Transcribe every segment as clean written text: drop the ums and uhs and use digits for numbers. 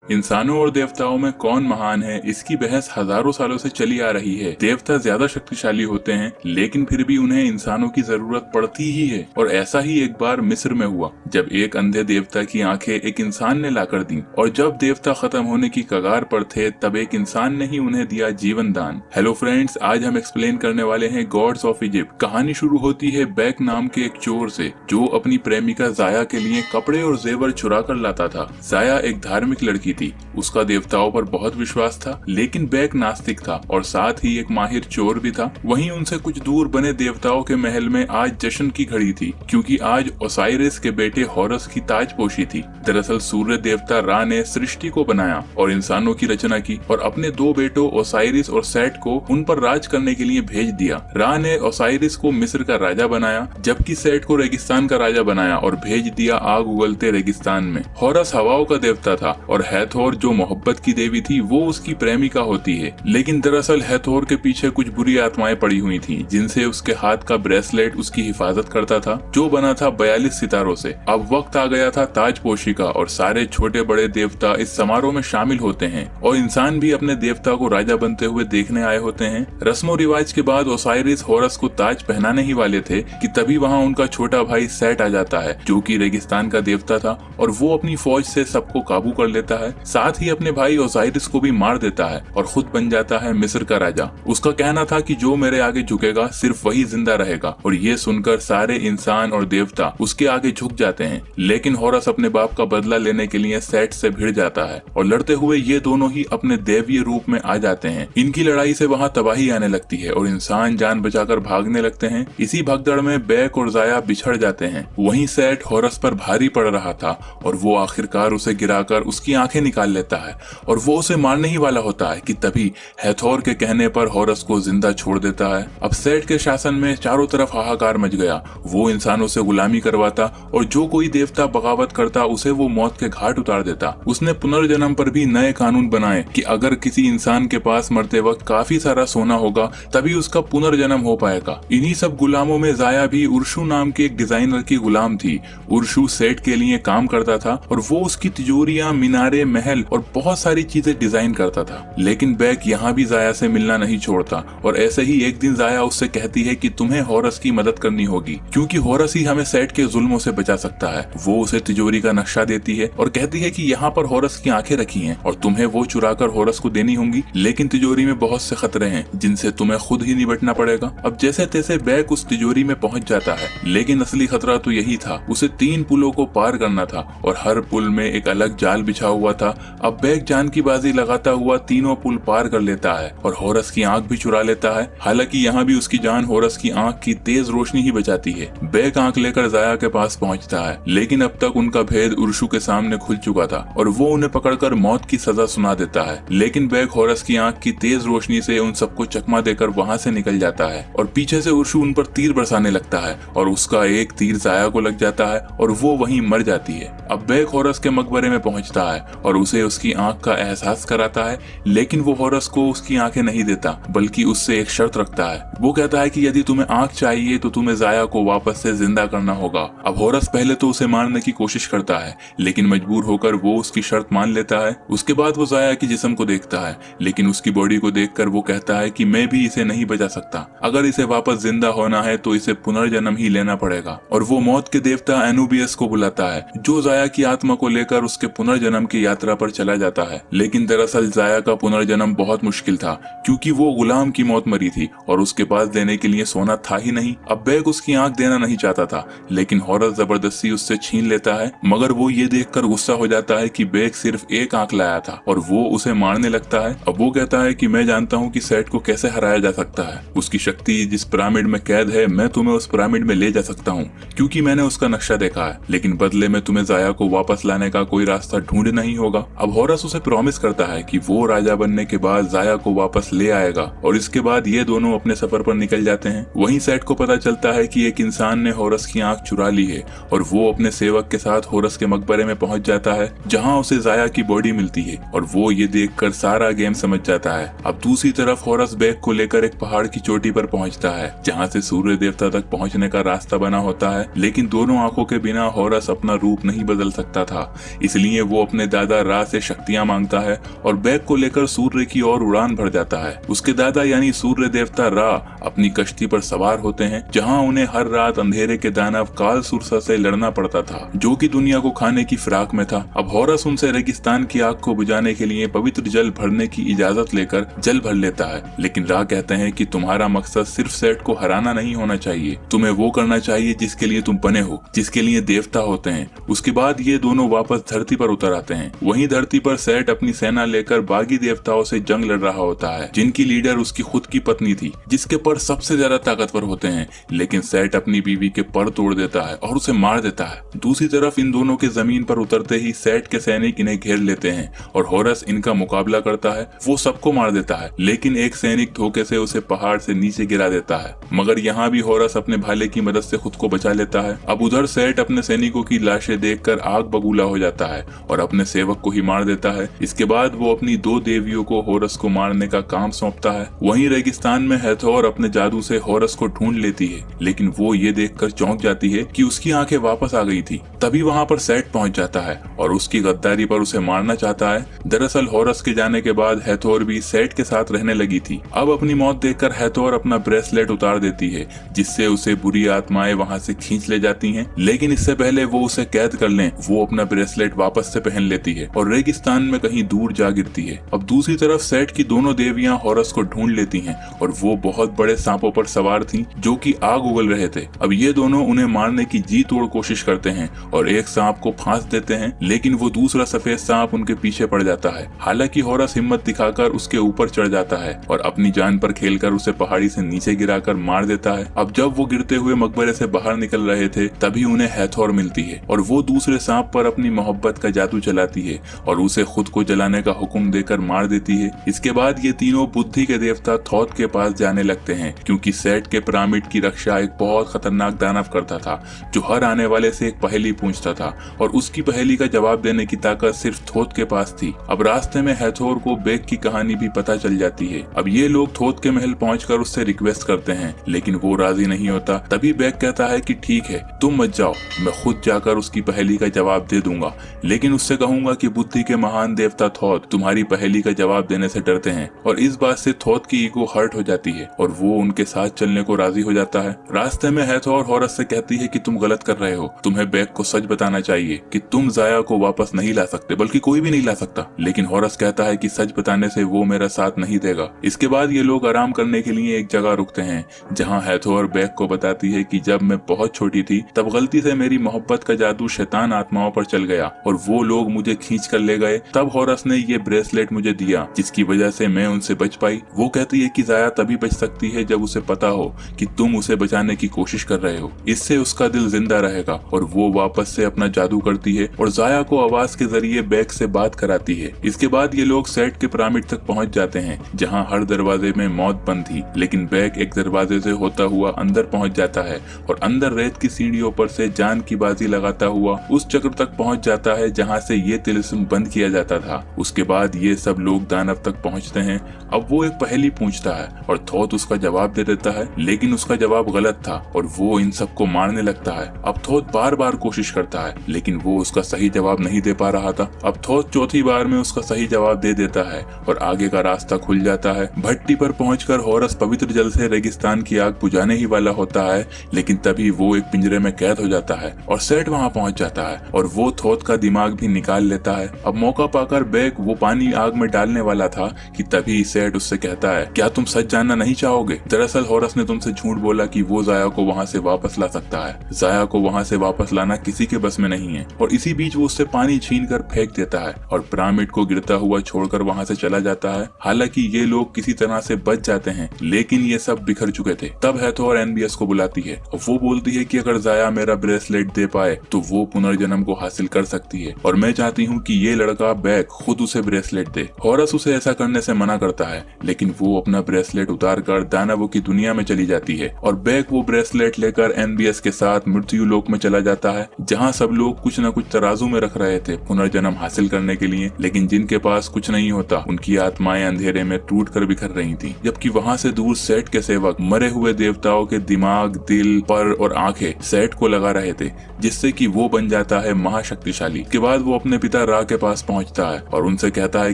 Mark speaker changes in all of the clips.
Speaker 1: इंसानों और देवताओं में कौन महान है, इसकी बहस हजारों सालों से चली आ रही है। देवता ज्यादा शक्तिशाली होते हैं, लेकिन फिर भी उन्हें इंसानों की जरूरत पड़ती ही है। और ऐसा ही एक बार मिस्र में हुआ, जब एक अंधे देवता की आंखें एक इंसान ने लाकर दी। और जब देवता खत्म होने की कगार पर थे, तब एक इंसान ने ही उन्हें दिया जीवन दान। हेलो फ्रेंड्स, आज हम एक्सप्लेन करने वाले हैं गॉड्स ऑफ इजिप्ट। कहानी शुरू होती है बैक नाम के एक चोर से, जो अपनी प्रेमिका जाया के लिए कपड़े और जेवर चुरा कर लाता था। जाया एक धार्मिक लड़की थी, उसका देवताओं पर बहुत विश्वास था, लेकिन बैक नास्तिक था और साथ ही एक माहिर चोर भी था। वहीं उनसे कुछ दूर बने देवताओं के महल में आज जश्न की घड़ी थी, क्योंकि आज ओसाइरिस के बेटे हॉरस की ताजपोशी थी। दरअसल सूर्य देवता रा ने सृष्टि को बनाया और इंसानों की रचना की, और अपने दो बेटों ओसाइरिस और सेट को उन पर राज करने के लिए भेज दिया। रा ने ओसाइरिस को मिस्र का राजा बनाया, जबकि सेट को रेगिस्तान का राजा बनाया और भेज दिया आग उगलते रेगिस्तान में। हॉरस हवाओं का देवता था और हैथोर जो मोहब्बत की देवी थी, वो उसकी प्रेमिका होती है। लेकिन दरअसल हैथोर के पीछे कुछ बुरी आत्माएं पड़ी हुई थी, जिनसे उसके हाथ का ब्रेसलेट उसकी हिफाजत करता था, जो बना था 42 सितारों से। अब वक्त आ गया था ताजपोशी का, और सारे छोटे बड़े देवता इस समारोह में शामिल होते हैं, और इंसान भी अपने देवता को राजा बनते हुए देखने आए होते हैं। रस्मों रिवाज के बाद ओसाइरिस हॉरस को ताज पहनाने ही वाले थे कि तभी वहाँ उनका छोटा भाई सेट आ जाता है, जो कि रेगिस्तान का देवता था, और वो अपनी फौज से सबको काबू कर लेता है। साथ ही अपने भाई ओसाइरिस को भी मार देता है और खुद बन जाता है मिस्र का राजा। उसका कहना था कि जो मेरे आगे झुकेगा सिर्फ वही जिंदा रहेगा, और ये सुनकर सारे इंसान और देवता उसके आगे झुक जाते हैं। लेकिन हॉरस अपने बाप का बदला लेने के लिए सेट से भिड़ जाता है, और लड़ते हुए ये दोनों ही अपने दैवीय रूप में आ जाते हैं। इनकी लड़ाई से वहाँ तबाही आने लगती है और इंसान जान बचाकर भागने लगते हैं। इसी भगदड़ में बैक और जाया बिछड़ जाते हैं। वहीं सेट हॉरस पर भारी पड़ रहा था, और वो आखिरकार उसे गिराकर उसकी आंखें निकाल लेता है, और वो उसे मारने ही वाला होता है कि तभी हैथोर के कहने पर हॉरस को जिंदा छोड़ देता है। अब सेट के शासन में चारों तरफ हाहाकार मच गया। वो इंसानों से गुलामी करवाता, और जो कोई देवता बगावत करता उसे वो मौत के घाट उतार देता। उसने पुनर्जन्म पर भी नए कानून बनाए कि अगर किसी इंसान के पास मरते वक्त काफी सारा सोना होगा, तभी उसका पुनर्जन्म हो पाएगा। इन्हीं सब गुलामों में जाया भी उर्शु नाम के एक डिजाइनर की गुलाम थी। उर्शु सेट के लिए काम करता था, और वो उसकी तिजोरियां, मीनारे, महल और बहुत सारी चीजें डिजाइन करता था। लेकिन बैक यहाँ भी जाया से मिलना नहीं छोड़ता, और ऐसे ही एक दिन जाया उससे कहती है कि तुम्हें हॉरस की मदद करनी होगी, क्योंकि हॉरस ही हमें सेट के जुल्मों से बचा सकता है। वो उसे तिजोरी का नक्शा देती है और कहती है कि यहाँ पर हॉरस की आंखें रखी हैं, और तुम्हें वो चुराकर हॉरस को देनी होंगी। लेकिन तिजोरी में बहुत से खतरे हैं, जिनसे तुम्हें खुद ही निपटना पड़ेगा। अब जैसे तैसे बैक उस तिजोरी में पहुंच जाता है, लेकिन असली खतरा तो यही था। उसे 3 पुलों को पार करना था, और हर पुल में एक अलग जाल बिछा हुआ था। अब बैक जान की बाजी लगाता हुआ तीनों पुल पार कर लेता है, और हॉरस की आंख भी चुरा लेता है। हालांकि यहाँ भी उसकी जान हॉरस की आंख की तेज रोशनी ही बचाती है। बैक आंख लेकर जाया के पास पहुंचता है, लेकिन अब तक उनका भेद उर्शु के सामने खुल चुका था, और वो उन्हें पकड़कर मौत की सजा सुना देता है। लेकिन बैक हॉरस की आंख की तेज रोशनी से उन सबको चकमा देकर वहाँ से निकल जाता है, और पीछे से उर्शु उन पर तीर बरसाने लगता है, और उसका एक तीर जाया को लग जाता है और वो वहीं मर जाती है। अब बैक हॉरस के मकबरे में पहुंचता है और उसे उसकी आंख का एहसास कराता है, लेकिन वो हॉरस को उसकी आंखें नहीं देता, बल्कि उससे एक शर्त रखता है। वो कहता है कि यदि तुम्हें आंख चाहिए तो तुम्हें जाया को वापस से जिंदा करना होगा। अब हॉरस पहले तो उसे मारने की कोशिश करता है, लेकिन मजबूर होकर वो उसकी शर्त मान लेता है। उसके बाद वो जाया की जिस्म को देखता है, लेकिन उसकी बॉडी को देखकर वो कहता है कि मैं भी इसे नहीं बचा सकता। अगर इसे वापस जिंदा होना है तो इसे पुनर्जन्म ही लेना पड़ेगा। और वो मौत के देवता एनुबियस को बुलाता है, जो जाया की आत्मा को लेकर उसके पुनर्जन्म की यात्रा पर चला जाता है। लेकिन दरअसल जाया का पुनर्जन्म बहुत मुश्किल था, क्योंकि वो गुलाम की मौत मरी थी और उसके पास देने के लिए सोना था ही नहीं। अब बैक उसकी आंख देना नहीं चाहता था, लेकिन हॉरस जबरदस्ती उससे छीन लेता है। मगर वो ये देखकर गुस्सा हो जाता है कि बैक सिर्फ एक आंख लाया था, और वो उसे मारने लगता है। अब वो कहता है कि मैं जानता हूँ कि सेट को कैसे हराया जा सकता है। उसकी शक्ति जिस पिरामिड में कैद है, मैं तुम्हें उस पिरामिड में ले जा सकता हूँ, क्योंकि मैंने उसका नक्शा देखा है। लेकिन बदले में तुम्हें जाया को वापस लाने का कोई रास्ता ढूंढ नहीं होगा। अब हॉरस उसे प्रॉमिस करता है कि वो राजा बनने के बाद जाया को वापस ले आएगा, और इसके बाद ये दोनों अपने सफर पर निकल जाते हैं। वहीं सेट को पता चलता है कि एक इंसान ने हॉरस की आंख चुरा ली है, और वो अपने सेवक के साथ हॉरस के मकबरे में पहुंच जाता है, जहां उसे जाया की बॉडी मिलती है, और वो ये देखकर सारा गेम समझ जाता है। अब दूसरी तरफ हॉरस बैक को लेकर एक पहाड़ की चोटी पर पहुंचता है, जहां से सूर्य देवता तक पहुंचने का रास्ता बना होता है। लेकिन दोनों आंखों के बिना हॉरस अपना रूप नहीं बदल सकता था, इसलिए वो अपने दादा दादा रा से शक्तियां मांगता है और बैग को लेकर सूर्य की ओर उड़ान भर जाता है। उसके दादा यानी सूर्य देवता रा अपनी कश्ती पर सवार होते हैं, जहां उन्हें हर रात अंधेरे के दानव काल सुरसा से लड़ना पड़ता था, जो कि दुनिया को खाने की फिराक में था। अब होरस उनसे रेगिस्तान की आग को बुझाने के लिए पवित्र जल भरने की इजाजत लेकर जल भर लेता है, लेकिन रा कहते हैं कि तुम्हारा मकसद सिर्फ सेठ को हराना नहीं होना चाहिए, तुम्हें वो करना चाहिए जिसके लिए तुम बने हो, जिसके लिए देवता होते हैं। उसके बाद ये दोनों वापस धरती पर उतर आते हैं। वहीं धरती पर सेठ अपनी सेना लेकर बागी देवताओं से जंग लड़ रहा होता है, जिनकी लीडर उसकी खुद की पत्नी थी, जिसके पर सबसे ज्यादा ताकतवर होते हैं। लेकिन सेठ अपनी बीवी के पर तोड़ देता है और उसे मार देता है। दूसरी तरफ इन दोनों के जमीन पर उतरते ही सेठ के सैनिक इन्हें घेर लेते हैं और होरस इनका मुकाबला करता है। वो सबको मार देता है, लेकिन एक सैनिक धोखे से उसे पहाड़ से नीचे गिरा देता है, मगर यहाँ भी होरस अपने भाले की मदद से खुद को बचा लेता है। अब उधर सेठ अपने सैनिकों की लाशें देखकर आग बबूला हो जाता है और अपने सेवक को ही मार देता है। इसके बाद वो अपनी 2 देवियों को होरस को मारने का काम सौंपता है। वहीं रेगिस्तान में हैथोर अपने जादू से होरस को ढूंढ लेती है, लेकिन वो ये देखकर चौंक जाती है कि उसकी आंखें वापस आ गई थी। तभी वहाँ पर सेठ पहुंच जाता है और उसकी गद्दारी पर उसे मारना चाहता है। दरअसल होरस के जाने के बाद हैथोर भी सेठ के साथ रहने लगी थी। अब अपनी मौत देखकर हैथोर अपना ब्रेसलेट उतार देती है, जिससे उसे बुरी आत्माएं वहाँ से खींच ले जाती हैं। लेकिन इससे पहले वो उसे कैद कर लें, वो अपना ब्रेसलेट वापस से पहन लेती है और रेगिस्तान में कहीं दूर जा गिरती है। अब दूसरी तरफ सेठ की दोनों देवियां होरस को ढूंढ लेती हैं और वो बहुत बड़े सांपों पर सवार थीं, जो कि आग उगल रहे थे। अब ये दोनों उन्हें मारने की जी तोड़ कोशिश करते हैं और एक सांप को फांस देते हैं, लेकिन वो दूसरा सफेद सांप उनके पीछे पड़ जाता है। हालांकि होरस हिम्मत दिखाकर उसके ऊपर चढ़ जाता है और अपनी जान पर खेलकर उसे पहाड़ी से नीचे गिराकर मार देता है। अब जब वो गिरते हुए मकबरे से बाहर निकल रहे थे, तभी उन्हें हैथोर मिलती है और वो दूसरे सांप पर अपनी मोहब्बत का जादू चलाती है और उसे खुद को जलाने का हुक्म देकर मार देती है। इसके बाद ये तीनों बुद्धि के देवता थॉथ के पास जाने लगते हैं, क्योंकि सेठ के पिरामिड की रक्षा एक बहुत खतरनाक दानव करता था, जो हर आने वाले से एक पहेली पूछता था और उसकी पहेली का जवाब देने की ताकत सिर्फ थोथ के पास थी। अब रास्ते में हैथोर को बेग की कहानी भी पता चल जाती है। अब ये लोग थोथ के महल पहुंचकर उससे रिक्वेस्ट करते हैं, लेकिन वो राजी नहीं होता। तभी बेग कहता है कि ठीक है, तुम मत जाओ, मैं खुद जाकर उसकी पहेली का जवाब दे दूंगा, लेकिन उससे कहूंगा कि बुद्धि के महान देवता थोथ तुम्हारी पहेली का जवाब देने से डरते हैं। और इस बात से थोथ की ईगो हर्ट हो जाती है और वो उनके साथ चलने को राजी हो जाता है। रास्ते में हैथोर होरस से कहती है कि तुम गलत कर रहे हो, तुम्हें बेग को सच बताना चाहिए कि तुम जाया को वापस नहीं ला सकते, बल्कि कोई भी नहीं ला सकता। लेकिन होरस कहता है कि सच बताने से वो मेरा साथ नहीं देगा। इसके बाद ये लोग आराम करने के लिए एक जगह रुकते हैं, जहाँ हैथोर बेग को बताती है कि जब मैं बहुत छोटी थी, तब गलती से मेरी मोहब्बत का जादू शैतान आत्माओं पर चल गया और वो लोग मुझे खींच कर ले गए। तब होरस ने ये ब्रेसलेट मुझे दिया, जिसकी वजह से मैं उनसे बच पाई। वो कहती है कि जाया तभी बच सकती है जब उसे पता हो कि तुम उसे बचाने की कोशिश कर रहे हो, इससे उसका दिल जिंदा रहेगा। और वो वापस से अपना जादू करती है और जाया को आवाज के जरिए बैग से बात कराती है। इसके बाद ये लोग सेठ के पिरामिड तक पहुंच जाते हैं, जहां हर दरवाजे में मौत बंद थी, लेकिन बैग एक दरवाजे से होता हुआ अंदर पहुंच जाता है और अंदर रेत की सीढ़ियों पर से जान की बाजी लगाता हुआ उस चक्र तक पहुंच जाता है जहां से ये तिलिस्म बंद किया जाता था। उसके बाद ये सब लोग दानव तक पहुंचते हैं। अब वो एक पहेली पूछता है और थोथ उसका जवाब दे देता है, लेकिन उसका जवाब गलत था और वो इन सबको मारने लगता है। अब थोथ बार बार कोशिश करता है, लेकिन वो उसका सही जवाब नहीं दे पा रहा था। अब थोथ चौथी बार में उसका सही जवाब दे देता है और आगे का रास्ता खुल जाता है। भट्टी पर पहुंचकर होरस पवित्र जल से रेगिस्तान की आग बुझाने ही वाला होता है, लेकिन तभी वो एक पिंजरे में कैद हो जाता है और सेठ वहां पहुंच जाता है और वो थोथ का दिमाग भी निकाल लेता है। अब मौका पाकर बेग वो पानी आग में डालने वाला था कि तभी सेठ उससे कहता है, क्या तुम सच जानना नहीं चाहोगे? दरअसल होरस ने तुमसे झूठ बोला कि वो जाया को वहाँ से वापस ला सकता है। जाया को वहाँ से वापस लाना किसी के बस में नहीं है। और इसी बीच वो उससे पानी छीन कर फेंक देता है और पिरामिड को गिरता हुआ छोड़कर वहाँ से चला जाता है। हालांकि ये लोग किसी तरह से बच जाते हैं, लेकिन ये सब बिखर चुके थे। तब हैथोर एनबीएस को बुलाती है और वो बोलती है कि अगर जाया मेरा ब्रेसलेट दे पाए तो वो पुनर्जन्म को हासिल कर सकती है और मैं चाहती हूँ कि ये लड़का बैग खुद उसे ब्रेसलेट दे। होरस उसे ऐसा करने से मना करता है, लेकिन वो अपना ब्रेसलेट उतार कर दानवों की दुनिया में चली जाती है और बैग वो ब्रेसलेट लेकर एनबीएस के साथ मृत्यु लोक में चला जाता है, जहाँ सब लोग कुछ न कुछ तराजू में रख रहे थे पुनर्जन्म हासिल करने के लिए, लेकिन जिनके पास कुछ नहीं होता उनकी आत्माएं अंधेरे में टूट कर बिखर रही थी। जबकि वहाँ से दूर सेठ के सेवक मरे हुए देवताओं के दिमाग, दिल, पर और आंखें सेठ को लगा रहे थे, जिससे कि वो बन जाता है महाशक्तिशाली। के बाद वो अपने पिता रा के पास पहुंचता है और उनसे कहता है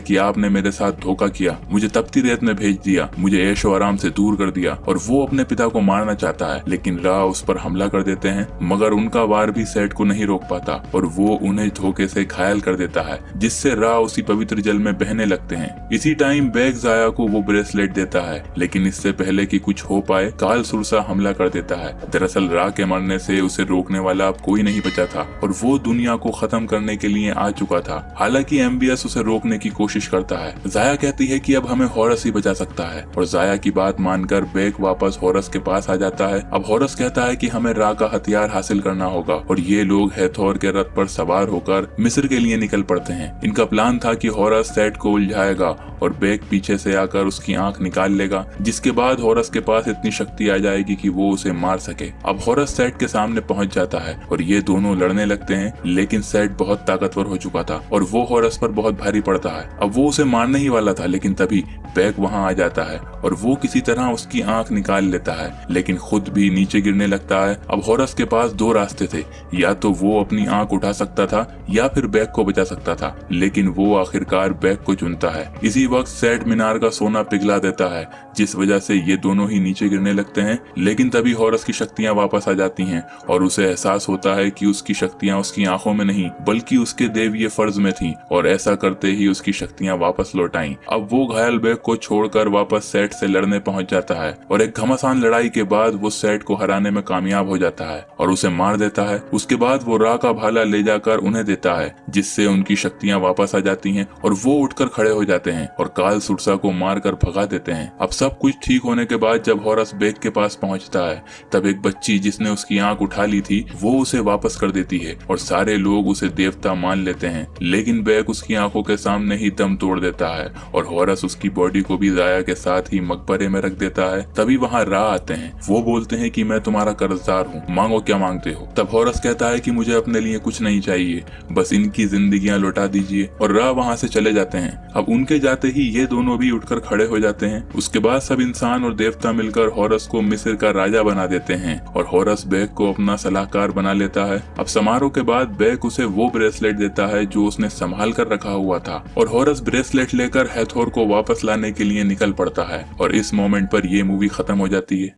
Speaker 1: कि आपने मेरे साथ धोखा किया, मुझे तपती रेत में भेज दिया, मुझे ऐशो आराम से दूर कर दिया। और वो अपने पिता को मारना चाहता है, लेकिन रा उस पर हमला कर देते हैं, मगर उनका वार भी सेट को नहीं रोक पाता और वो उन्हें धोखे से घायल कर देता है, जिससे रा उसी पवित्र जल में बहने लगते हैं। इसी टाइम बेक जाया को वो ब्रेसलेट देता है, लेकिन इससे पहले कि कुछ हो पाए काल सुरसा हमला कर देता है। दरअसल रा के मरने से उसे रोकने वाला अब कोई नहीं बचा था और वो दुनिया को खत्म करने के लिए आ चुका था। हालांकि एमबीएस उसे रोकने की कोशिश करता है। जाया कहती है कि अब हमें हॉरस ही बचा सकता है और जाया की बात मानकर बेक वापस हॉरस के पास आ जाता है। अब हॉरस कहता है कि हमें रा का हथियार हासिल करना होगा और ये लोग हैथोर के रथ पर सवार होकर मिस्र के लिए निकल पड़ते हैं। इनका प्लान था कि हॉरस सेट को उलझाएगा और बेक पीछे से आकर उसकी आंख निकाल लेगा, जिसके बाद हॉरस के पास इतनी शक्ति आ जाएगी कि वो उसे मार सके। अब हॉरस सेट के सामने पहुंच जाता है और ये दोनों लड़ने लगते हैं, लेकिन सेट बहुत ताकतवर हो चुका था और वो हॉरस पर बहुत भारी पड़ता है। अब वो उसे मारने ही वाला था, लेकिन तभी बेक वहां आ जाता है और वो किसी तरह उसकी आंख निकाल लेता है, लेकिन खुद भी नीचे गिरने लगता है। अब हॉरस के पास दो रास्ते थे, या तो वो अपनी आंख उठा सकता था या फिर बेक को बचा सकता था, लेकिन वो आखिरकार बेक को चुनता है। इसी वक्त सेट मीनार का सोना पिघला देता है, जिस वजह से ये दोनों ही नीचे गिरने लगते हैं, लेकिन तभी हॉरस की शक्तियां वापस आ जाती हैं और उसे एहसास होता है कि उसकी शक्तियां उसकी आंखों में नहीं बल्कि उसके देवीय फर्ज में थीं और ऐसा करते ही उसकी शक्तियां वापस लौट आईं। अब वो घायल बेक को छोड़कर वापस सेट से लड़ने पहुंच जाता है और एक घमासान लड़ाई के बाद वो सेट को हराने में कामयाब हो जाता है और उसे मार देता है। उसके बाद वो रा का भाला ले जाकर उन्हें देता है, जिससे उनकी शक्तियां वापस आ जाती हैं और वो उठकर खड़े हो जाते हैं और काल सुरसा को मारकर भगा देते हैं। अब सब कुछ ठीक होने के बाद जब हॉरस बेक के पास पहुंचता है, तब एक बच्ची जिसने उसकी आंख उठा ली थी वो उसे वापस कर देती है और सारे लोग उसे देवता मान लेते हैं, लेकिन बेक उसकी आंखों के सामने ही दम तोड़ देता है और हॉरस उसकी बॉडी को भी जाया के साथ ही मकबरे में रख देता है। तभी वहाँ रा आते हैं। वो बोलते हैं कि मैं तुम्हारा कर्जदार हूँ, मांगो क्या मांगते हो। तब हॉरस कहता है कि मुझे अपने लिए कुछ नहीं चाहिए, बस इनकी जिंदगियां लौटा दीजिए और रा वहाँ से चले जाते हैं। अब उनके जाते ही ये दोनों भी उठकर खड़े हो जाते हैं। उसके बाद सब इंसान और देवता मिलकर हॉरस को मिस्र का राजा बना देते हैं और हॉरस बेक को अपना सलाहकार बना लेता है। अब समारोह के बाद बेक उसे वो ब्रेसलेट देता है जो उसने संभाल कर रखा हुआ था और हॉरस ब्रेसलेट लेकर हैथोर को वापस लाने के लिए निकल पड़ता है और इस मोमेंट पर ये मूवी खत्म हो जाती है।